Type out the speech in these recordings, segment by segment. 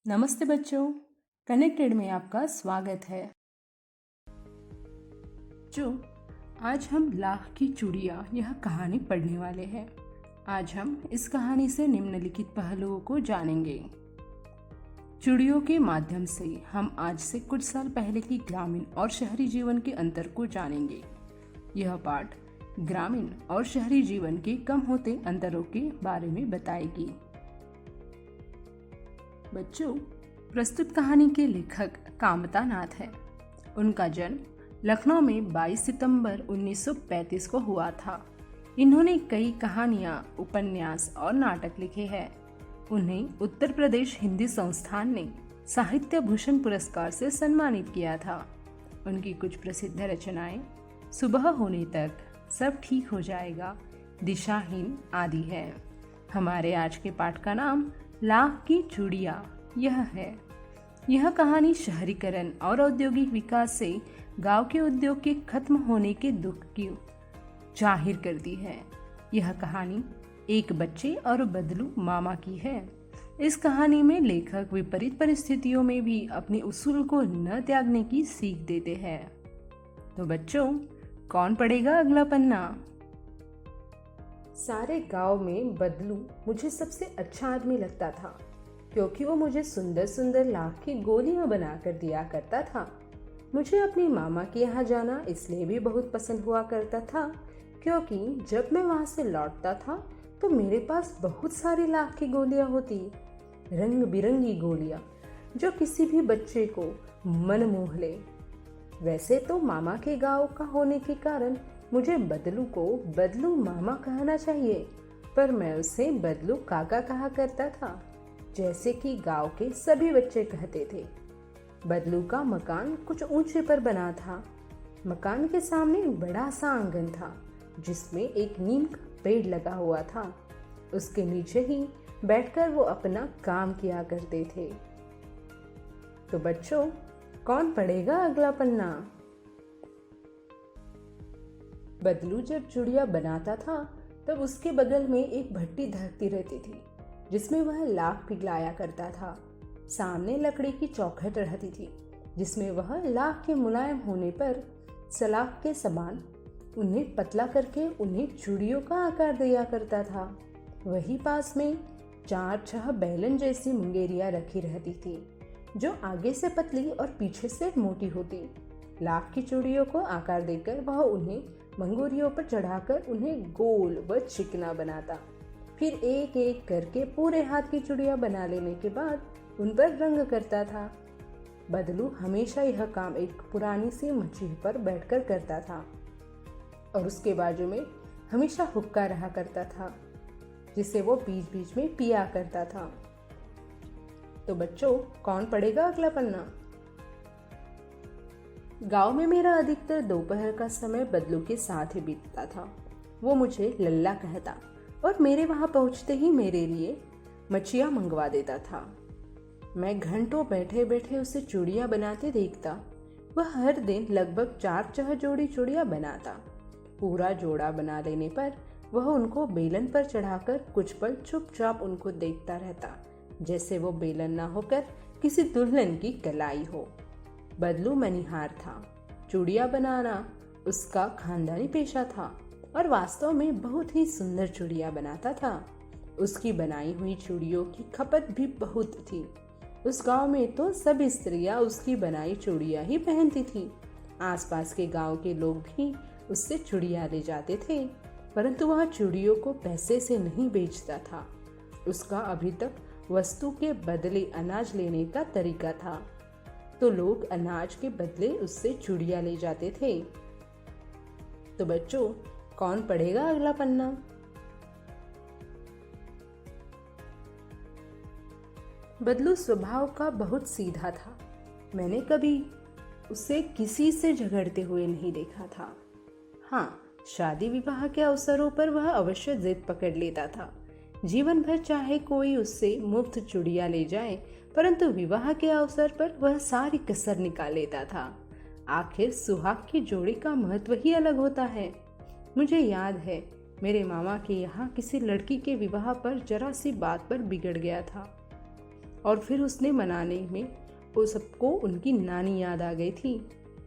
नमस्ते बच्चों, कनेक्टेड में आपका स्वागत है। जो आज हम लाख की चूड़ियाँ यह कहानी पढ़ने वाले हैं। आज हम इस कहानी से निम्नलिखित पहलुओं को जानेंगे। चूड़ियों के माध्यम से हम आज से कुछ साल पहले की ग्रामीण और शहरी जीवन के अंतर को जानेंगे। यह पाठ ग्रामीण और शहरी जीवन के कम होते अंतरों के बारे में बताएगी। बच्चों, प्रस्तुत कहानी के लेखक कामता नाथ है। उनका जन्म लखनऊ में 22 सितंबर 1935 को हुआ था। इन्होंने कई कहानियाँ, उपन्यास और नाटक लिखे हैं। उन्हें उत्तर प्रदेश हिंदी संस्थान ने साहित्य भूषण पुरस्कार से सम्मानित किया था। उनकी कुछ प्रसिद्ध रचनाएं सुबह होने तक, सब ठीक हो जाएगा, दिशाहीन आदि है। हमारे आज के पाठ का नाम लाख की चूड़ियाँ यह है। यह कहानी शहरीकरण और औद्योगिक विकास से गांव के उद्योग के खत्म होने के दुख की जाहिर करती है। यह कहानी एक बच्चे और बदलू मामा की है। इस कहानी में लेखक विपरीत परिस्थितियों में भी अपने उसूल को न त्यागने की सीख देते हैं। तो बच्चों, कौन पढ़ेगा अगला पन्ना? सारे गांव में बदलू मुझे सबसे अच्छा आदमी लगता था, क्योंकि वो मुझे सुंदर सुंदर लाख की गोलियां बनाकर दिया करता था। मुझे अपनी मामा के यहाँ जाना इसलिए भी बहुत पसंद हुआ करता था, क्योंकि जब मैं वहाँ से लौटता था तो मेरे पास बहुत सारी लाख की गोलियां होती, रंग बिरंगी गोलियां, जो किसी भी बच्चे को मन मोह ले। वैसे तो मामा के गांव का होने के कारण मुझे बदलू को बदलू मामा कहना चाहिए, पर मैं उसे बदलू काका कहा करता था, जैसे कि गांव के सभी बच्चे कहते थे। बदलू का मकान कुछ ऊंचे पर बना था। मकान के सामने बड़ा सा आंगन था, जिसमें एक नीम का पेड़ लगा हुआ था। उसके नीचे ही बैठकर वो अपना काम किया करते थे। तो बच्चों, कौन पढ़ेगा अगला पन्ना? बदलू जब चूड़ियाँ बनाता था तब उसके बगल में एक भट्टी धकती रहती थी, जिसमें वह लाख पिघलाया करता था। सामने लकड़ी की चौखट रहती थी, जिसमें वह लाख के मुलायम होने पर सलाख के समान उन्हें पतला करके उन्हें चूड़ियों का आकार दिया करता था। वही पास में 4-6 बैलन जैसी मुंगेरियाँ रखी रहती थी, जो आगे से पतली और पीछे से मोटी होती। लाख की चूड़ियों को आकार देकर वह उन्हें मंगूरियों पर चढ़ाकर उन्हें गोल व चिकना बनाता। फिर एक एक करके पूरे हाथ की चूड़ियाँ बना लेने के बाद उन पर रंग करता था। बदलू हमेशा यह काम एक पुरानी सी मछली पर बैठकर करता था, और उसके बाजू में हमेशा हुक्का रहा करता था, जिसे वो बीच बीच में पिया करता था। तो बच्चों, कौन पढ़ेगा अगला पन्ना? गांव में मेरा अधिकतर दोपहर का समय बदलू के साथ ही बीतता था। वो मुझे लल्ला कहता और मेरे वहां पहुंचते ही मेरे लिए मछियाँ मंगवा देता था। मैं घंटों बैठे बैठे उसे चूड़ियाँ बनाते देखता। वह हर दिन लगभग 4-6 जोड़ी चूड़ियाँ बनाता। पूरा जोड़ा बना लेने पर वह उनको बेलन पर चढ़ाकर कुछ पल चुपचाप उनको देखता रहता, जैसे वो बेलन ना होकर किसी दुल्हन की कलाई हो। बदलू मनिहार था। चूड़ियाँ बनाना उसका खानदानी पेशा था और वास्तव में बहुत ही सुंदर चूड़ियाँ बनाता था। उसकी बनाई हुई चूड़ियों की खपत भी बहुत थी। उस गांव में तो सभी स्त्रियाँ उसकी बनाई चूड़ियाँ ही पहनती थी। आसपास के गांव के लोग भी उससे चूड़ियाँ ले जाते थे, परंतु वह चूड़ियों को पैसे से नहीं बेचता था। उसका अभी तक वस्तु के बदले अनाज लेने का तरीका था, तो लोग अनाज के बदले उससे चूड़ियाँ ले जाते थे। तो बच्चों, कौन पढ़ेगा अगला पन्ना? बदलू स्वभाव का बहुत सीधा था। मैंने कभी उसे किसी से झगड़ते हुए नहीं देखा था। हाँ, शादी विवाह के अवसरों पर वह अवश्य जिद पकड़ लेता था। जीवन भर चाहे कोई उससे मुफ्त चूड़ियाँ ले जाए, परंतु विवाह के अवसर पर वह सारी कसर निकाल लेता था। आखिर सुहाग की जोड़ी का महत्व ही अलग होता है। मुझे याद है, मेरे मामा के यहाँ किसी लड़की के विवाह पर जरा सी बात पर बिगड़ गया था और फिर उसने मनाने में वो सबको उनकी नानी याद आ गई थी।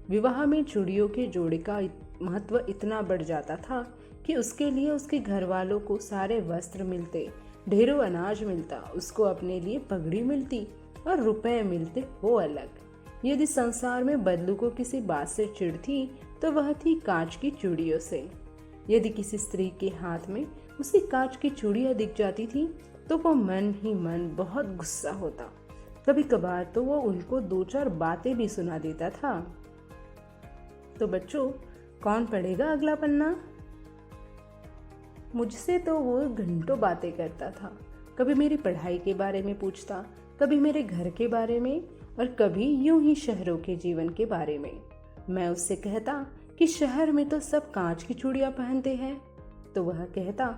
विवाह में चूड़ियों के जोड़े का महत्व इतना बढ़ जाता था कि उसके लिए उसके घर वालों को सारे वस्त्र मिलते, ढेरों अनाज मिलता, उसको अपने लिए पगड़ी मिलती और रुपए मिलते, वो अलग। यदि संसार में बदलू को किसी बात से चिढ़ थी तो वह थी कांच की चूड़ियों से। यदि किसी स्त्री के हाथ में उसी कांच की चूड़ियां दिख जाती थी तो वो मन ही मन बहुत गुस्सा होता। कभी कभार तो वो उनको 2-4 बातें भी सुना देता था। तो बच्चों, कौन पढ़ेगा अगला पन्ना? मुझसे तो वो घंटों बातें करता था। कभी मेरी पढ़ाई के बारे में पूछता, कभी मेरे घर के बारे में, और कभी यूं ही शहरों के जीवन के बारे में। मैं उससे कहता कि शहर में तो सब कांच की चूड़ियां पहनते हैं, तो वह कहता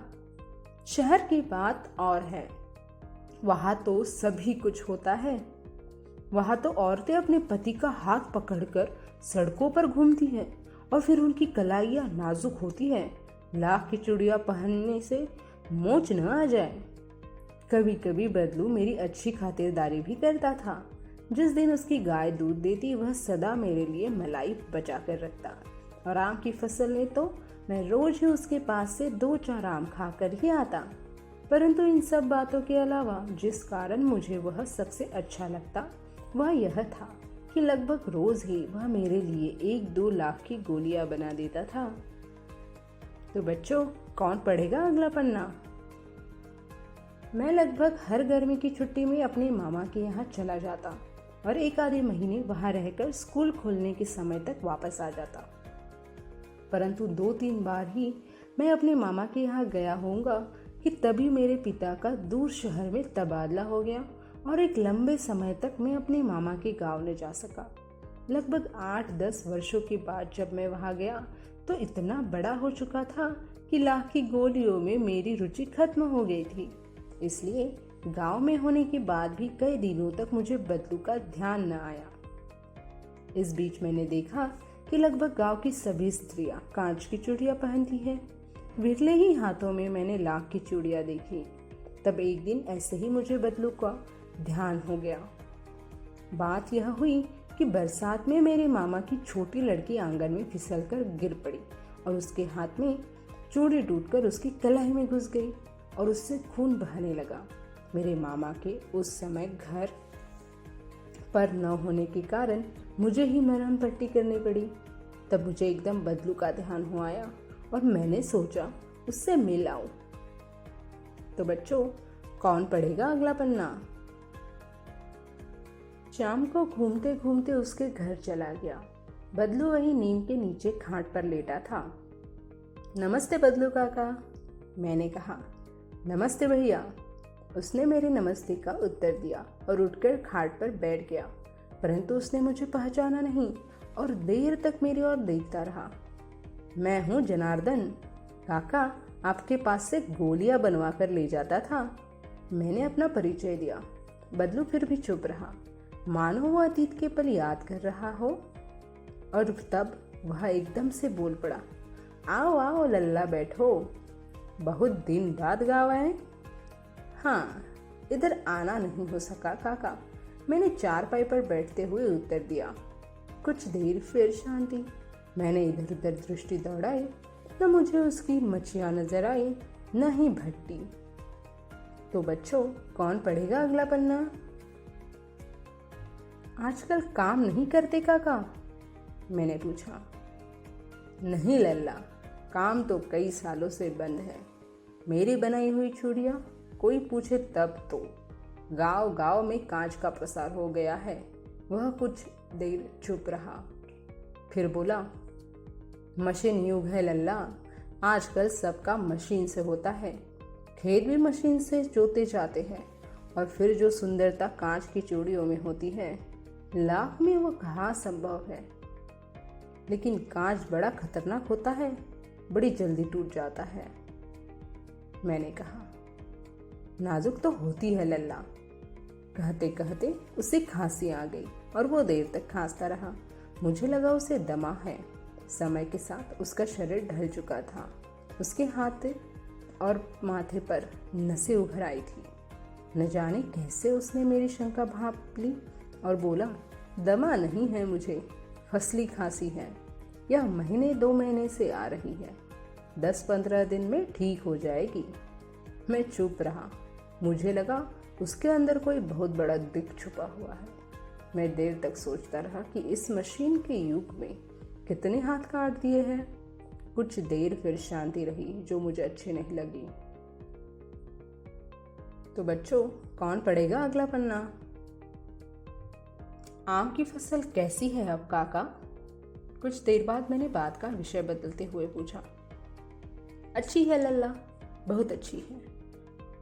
शहर की बात और है, वहां तो सभी कुछ होता है। वहां तो औरतें अपने पति का हाथ पकड़कर सड़कों पर घूमती हैं और फिर उनकी कलाइयाँ नाजुक होती हैं, लाख की चूड़ियाँ पहनने से मोच न आ जाए। कभी कभी बदलू मेरी अच्छी खातिरदारी भी करता था। जिस दिन उसकी गाय दूध देती वह सदा मेरे लिए मलाई बचा कर रखता, और आम की फसल में तो मैं रोज ही उसके पास से 2-4 आम खाकर ही आता। परंतु इन सब बातों के अलावा जिस कारण मुझे वह सबसे अच्छा लगता वह यह था कि लगभग रोज ही वह मेरे लिए 1-2 लाख की गोलियां बना देता था। तो बच्चों, कौन पढ़ेगा अगला पन्ना? मैं लगभग हर गर्मी की छुट्टी में अपने मामा के यहाँ चला जाता और 1 आधे महीने वहाँ रहकर स्कूल खोलने के समय तक वापस आ जाता। परंतु 2-3 बार ही मैं अपने मामा के यहाँ गया होऊंगा कि तभी मेरे पिता का दूर शहर में तबादला हो गया और एक लंबे समय तक मैं अपने मामा के गांव न जा सका। लगभग 8-10 वर्षों के बाद जब मैं वहां गया तो इतना बड़ा हो चुका था कि लाख की गोलियों में मेरी रुचि खत्म हो गई थी। इसलिए गांव में होने के बाद भी कई दिनों तक मुझे बदलू का ध्यान न आया। इस बीच मैंने देखा कि लगभग गांव की सभी स्त्रियां कांच की चूड़ियां पहनती हैं। विरले ही हाथों में मैंने लाख की चूड़ियां देखी। तब एक दिन ऐसे ही मुझे बदलू का ध्यान हो गया। बात यह हुई कि बरसात में मेरे मामा की छोटी लड़की आंगन में फिसलकर गिर पड़ी और उसके हाथ में चूड़ी टूटकर उसकी कलाई में घुस गई और उससे खून बहने लगा। मेरे मामा के उस समय घर पर न होने के कारण मुझे ही मरहम पट्टी करनी पड़ी। तब मुझे एकदम बदलू का ध्यान हो आया और मैंने सोचा उससे मिल आऊं। तो बच्चों, कौन पढ़ेगा अगला पन्ना? शाम को घूमते घूमते उसके घर चला गया। बदलू वही नीम के नीचे खाट पर लेटा था। नमस्ते बदलू काका, मैंने कहा। नमस्ते भैया, उसने मेरे नमस्ते का उत्तर दिया और उठकर खाट पर बैठ गया। परंतु उसने मुझे पहचाना नहीं और देर तक मेरी ओर देखता रहा। मैं हूँ जनार्दन, काका आपके पास से गोलियां बनवा कर ले जाता था। मैंने अपना परिचय दिया। बदलू फिर भी चुप रहा, मानो वो अतीत के पल याद कर रहा हो। और तब वह एकदम से बोल पड़ा, आओ आओ लल्ला, बैठो, बहुत दिन बाद गाँव आए। हाँ, इधर आना नहीं हो सका काका, मैंने चारपाई पर बैठते हुए उत्तर दिया। कुछ देर फिर शांति। मैंने इधर उधर दृष्टि दौड़ाई, न मुझे उसकी मच्छियाँ नजर आई न ही भट्टी। तो बच्चों, कौन पढ़ेगा अगला पन्ना? आजकल काम नहीं करते काका? मैंने पूछा। नहीं लल्ला, काम तो कई सालों से बंद है। मेरी बनाई हुई चूड़ियाँ कोई पूछे तब तो गांव गांव में कांच का प्रसार हो गया है। वह कुछ देर चुप रहा, फिर बोला, मशीन युग है लल्ला, आजकल सबका मशीन से होता है। खेत भी मशीन से जोते जाते हैं और फिर जो सुंदरता कांच की चूड़ियों में होती है, लाख में वो कहाँ संभव है। लेकिन कांच बड़ा खतरनाक होता है, बड़ी जल्दी टूट जाता है। मैंने कहा, नाजुक तो होती है लल्ला। कहते कहते उसे खांसी आ गई और वो देर तक खांसता रहा। मुझे लगा उसे दमा है। समय के साथ उसका शरीर ढल चुका था। उसके हाथ और माथे पर नसें उभर आई थी। न जाने कैसे उसने मेरी शंका भांप ली और बोला, दमा नहीं है मुझे, फसली खांसी है। यह महीने 2 महीने से आ रही है, 10-15 दिन में ठीक हो जाएगी। मैं चुप रहा। मुझे लगा उसके अंदर कोई बहुत बड़ा दिक्कत छुपा हुआ है। मैं देर तक सोचता रहा कि इस मशीन के युग में कितने हाथ काट दिए हैं। कुछ देर फिर शांति रही जो मुझे अच्छी नहीं लगी। तो बच्चों, कौन पढ़ेगा अगला पन्ना? आम की फसल कैसी है अब काका? कुछ देर बाद मैंने बात का विषय बदलते हुए पूछा। अच्छी है लल्ला, बहुत अच्छी है,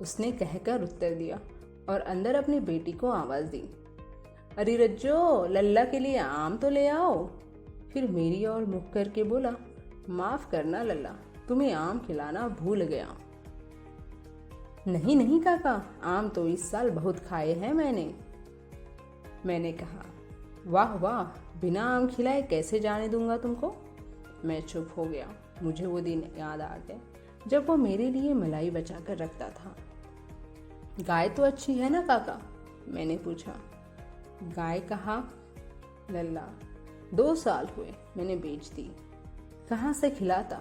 उसने कहकर उत्तर दिया और अंदर अपनी बेटी को आवाज दी। अरे रज्जो, लल्ला के लिए आम तो ले आओ। फिर मेरी ओर मुख करके बोला, माफ करना लल्ला, तुम्हें आम खिलाना भूल गया। नहीं नहीं काका, आम तो इस साल बहुत खाए हैं मैंने कहा। वाह वाह, बिना आम खिलाए कैसे जाने दूंगा तुमको। मैं चुप हो गया। मुझे वो दिन याद आ गया जब वो मेरे लिए मलाई बचा कर रखता था। गाय तो अच्छी है ना काका? मैंने पूछा। गाय कहा लल्ला, 2 साल हुए मैंने बेच दी, कहाँ से खिलाता।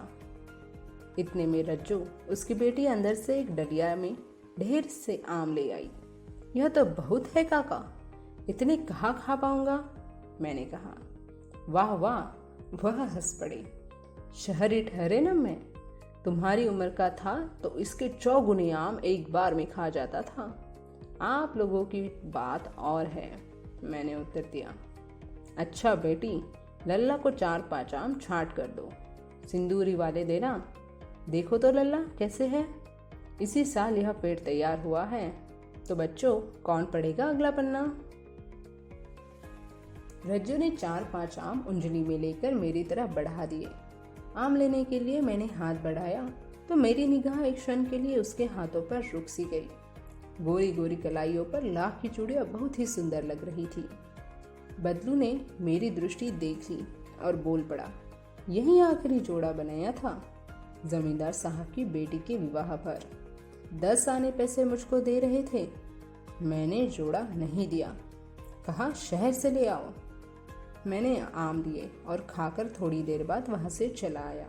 इतने में रज्जू, उसकी बेटी अंदर से एक डलिया में ढेर से आम ले आई। यह तो बहुत है काका, इतने कहाँ खा पाऊंगा। मैंने कहा। वाह वाह, वह हंस पड़े। शहरी ठहरे न मैं, तुम्हारी उम्र का था तो इसके 4 आम एक बार में खा जाता था। आप लोगों की बात और है, मैंने उत्तर दिया। अच्छा बेटी, लल्ला को 4-5 आम छांट कर दो, सिंदूरी वाले देना। देखो तो लल्ला कैसे है, इसी साल यह पेड़ तैयार हुआ है। तो बच्चों, कौन पढ़ेगा अगला पन्ना? रज्जू ने 4-5 आम उंजली में लेकर मेरी तरफ बढ़ा दिए। आम लेने के लिए मैंने हाथ बढ़ाया तो मेरी निगाह एक क्षण के लिए उसके हाथों पर रुक सी गई। गोरी गोरी कलाइयों पर लाख की चूड़ियां बहुत ही सुंदर लग रही थी। बदलू ने मेरी दृष्टि देखी और बोल पड़ा, यही आखिरी जोड़ा बनाया था जमींदार साहब की बेटी के विवाह पर। 10 आने पैसे मुझको दे रहे थे। मैंने जोड़ा नहीं दिया, कहा शहर से ले आओ। मैंने आम लिए और खाकर थोड़ी देर बाद वहां से चला आया।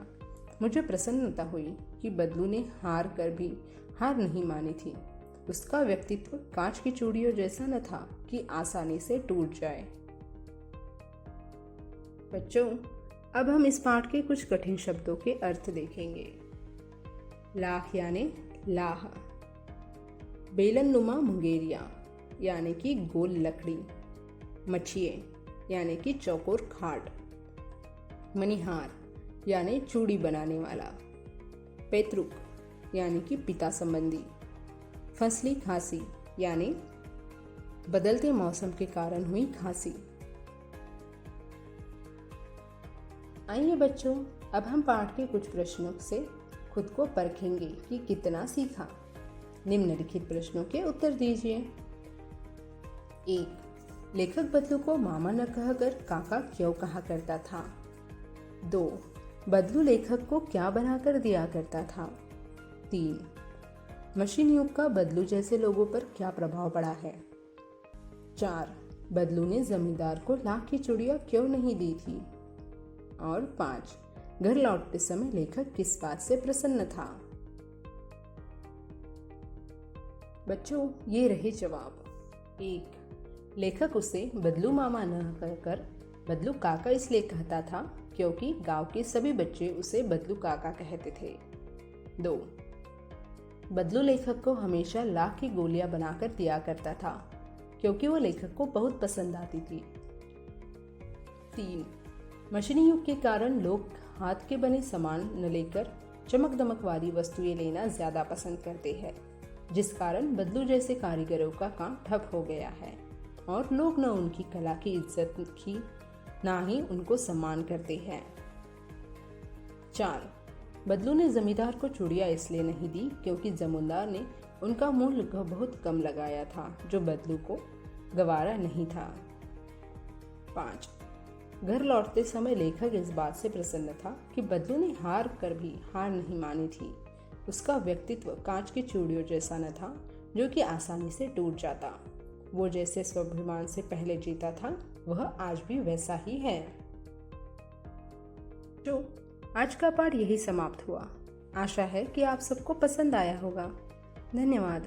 मुझे प्रसन्नता हुई कि बदलू ने हार कर भी हार नहीं मानी थी। उसका व्यक्तित्व कांच की चूड़ियों जैसा न था कि आसानी से टूट जाए। बच्चों, अब हम इस पाठ के कुछ कठिन शब्दों के अर्थ देखेंगे। लाख यानी लाह, बेलननुमा मुंगेरिया यानी कि गोल लकड़ी, मछिए यानी कि चौकोर खाट, मनिहार यानी चूड़ी बनाने वाला, पैतृक यानी कि पिता संबंधी, फसली खांसी यानी बदलते मौसम के कारण हुई खांसी। आइए बच्चों, अब हम पाठ के कुछ प्रश्नों से खुद को परखेंगे कि कितना सीखा। निम्नलिखित प्रश्नों के उत्तर दीजिए। 1. लेखक बदलू को मामा न कहकर काका क्यों कहा करता था? 2. बदलू लेखक को क्या बनाकर दिया करता था? 3. मशीन युग का बदलू जैसे लोगों पर क्या प्रभाव पड़ा है? 4. बदलू ने जमींदार को लाख की चूड़ियां क्यों नहीं दी थी? और 5. घर लौटते समय लेखक किस बात से प्रसन्न था? बच्चों, ये रहे जवाब। 1. लेखक उसे बदलू मामा न कहकर बदलू काका इसलिए कहता था क्योंकि गांव के सभी बच्चे उसे बदलू काका कहते थे। 2. बदलू लेखक को हमेशा लाख की गोलियां बनाकर दिया करता था क्योंकि वो लेखक को बहुत पसंद आती थी। 3. मशीनी युग के कारण लोग हाथ के बने सामान न लेकर चमक दमक वाली वस्तुएं लेना ज्यादा पसंद करते हैं, जिस कारण बदलू जैसे कारीगरों का काम ठप हो गया है और लोग न उनकी कला की इज्जत की ना ही उनको सम्मान करते हैं। 4. बदलू ने जमींदार को चूड़ियां इसलिए नहीं दी क्योंकि जमींदार ने उनका मूल्य बहुत कम लगाया था जो बदलू को गवारा नहीं था। 5. घर लौटते समय लेखक इस बात से प्रसन्न था कि बदलू ने हार कर भी हार नहीं मानी थी। उसका व्यक्तित्व कांच की चूड़ियों जैसा न था जो कि आसानी से टूट जाता। वो जैसे स्वाभिमान से पहले जीता था, वह आज भी वैसा ही है। जो आज का पाठ यही समाप्त हुआ। आशा है कि आप सबको पसंद आया होगा। धन्यवाद।